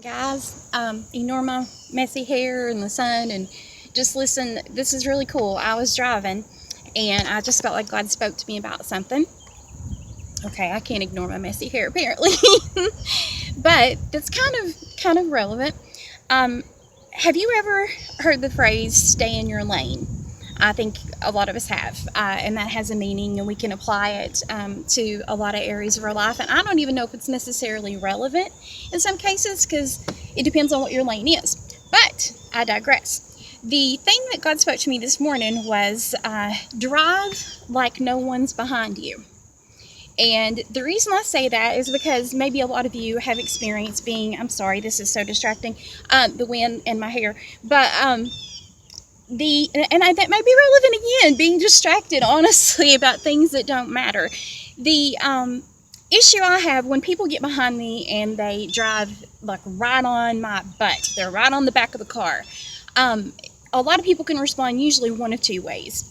Guys, ignore my messy hair and the sun and just listen. This is really cool. I was driving and I just felt like God spoke to me about something. Okay, I can't ignore my messy hair apparently, but that's kind of relevant. Um, have you ever heard the phrase "stay in your lane"? I think a lot of us have, and that has a meaning, and we can apply it to a lot of areas of our life. And I don't even know if it's necessarily relevant in some cases because it depends on what your lane is. But I digress. The thing that God spoke to me this morning was drive like no one's behind you. And the reason I say that is because maybe a lot of you have experienced being, I'm sorry, this is so distracting, the wind and my hair, but that may be relevant again, being distracted honestly about things that don't matter. The issue I have when people get behind me and they drive like right on my butt, they're right on the back of the car. A lot of people can respond usually one of two ways.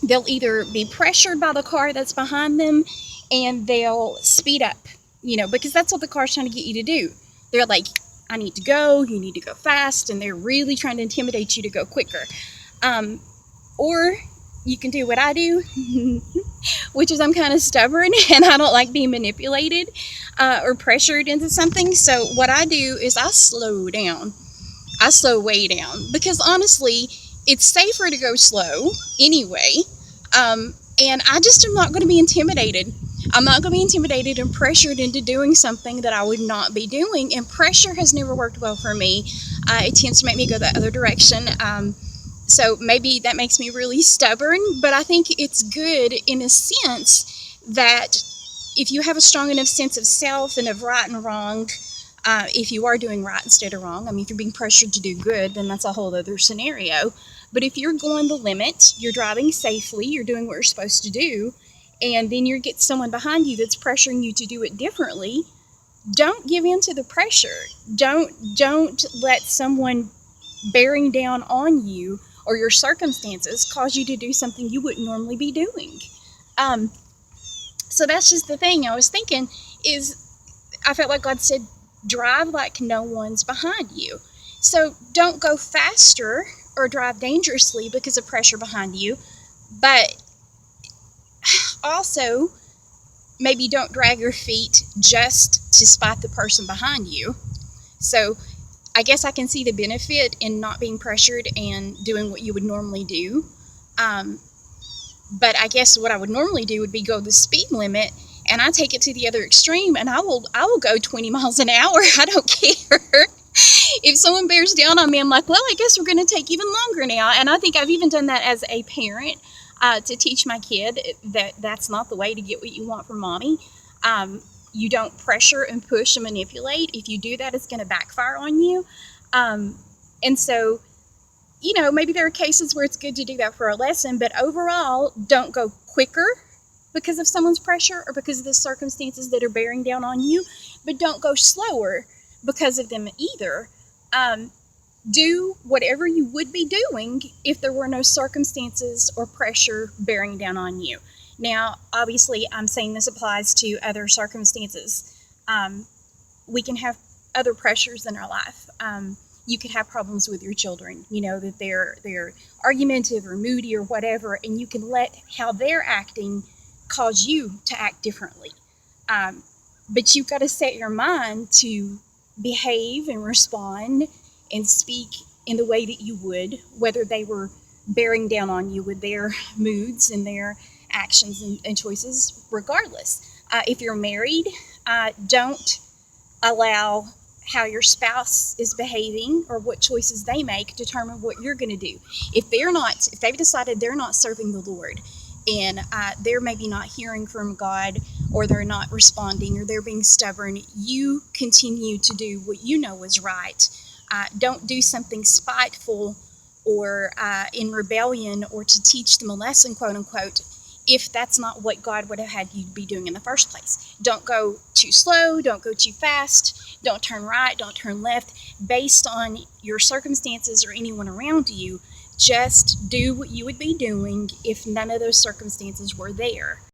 They'll either be pressured by the car that's behind them and they'll speed up, because that's what the car's trying to get you to do. They're like, I need to go, you need to go fast, and they're really trying to intimidate you to go quicker. Or you can do what I do, which is I'm kind of stubborn and I don't like being manipulated or pressured into something. So what I do is I slow down. I slow way down because honestly, it's safer to go slow anyway. And I just am not going to be intimidated. I'm not going to be intimidated and pressured into doing something that I would not be doing. And pressure has never worked well for me. It tends to make me go the other direction. So maybe that makes me really stubborn, but I think it's good in a sense that if you have a strong enough sense of self and of right and wrong, if you are doing right instead of wrong, I mean, if you're being pressured to do good, then that's a whole other scenario. But if you're going the limit, you're driving safely, you're doing what you're supposed to do, and then you get someone behind you that's pressuring you to do it differently, don't give in to the pressure. Don't let someone bearing down on you or your circumstances cause you to do something you wouldn't normally be doing. So that's just the thing I was thinking is I felt like God said, drive like no one's behind you. So don't go faster or drive dangerously because of pressure behind you, but also maybe don't drag your feet just to spite the person behind you. So I guess I can see the benefit in not being pressured and doing what you would normally do. But I guess what I would normally do would be go the speed limit, and I take it to the other extreme, and I will go 20 miles an hour. I don't care. If someone bears down on me, I'm like, well, I guess we're going to take even longer now. And I think I've even done that as a parent to teach my kid that that's not the way to get what you want from mommy. You don't pressure and push and manipulate. If you do that, it's going to backfire on you. And so, maybe there are cases where it's good to do that for a lesson, but overall, don't go quicker because of someone's pressure or because of the circumstances that are bearing down on you, but don't go slower because of them either. Do whatever you would be doing if there were no circumstances or pressure bearing down on you. Now, obviously, I'm saying this applies to other circumstances. We can have other pressures in our life. You could have problems with your children, that they're argumentative or moody or whatever, and you can let how they're acting cause you to act differently. But you've got to set your mind to behave and respond and speak in the way that you would, whether they were bearing down on you with their moods and their actions and choices, regardless. If you're married, don't allow how your spouse is behaving or what choices they make determine what you're going to do. If they've decided they're not serving the Lord and they're maybe not hearing from God or they're not responding or they're being stubborn, you continue to do what you know is right. Don't do something spiteful or in rebellion or to teach them a lesson, quote unquote, if that's not what God would have had you be doing in the first place. Don't go too slow, don't go too fast, don't turn right, don't turn left, based on your circumstances or anyone around you. Just do what you would be doing if none of those circumstances were there.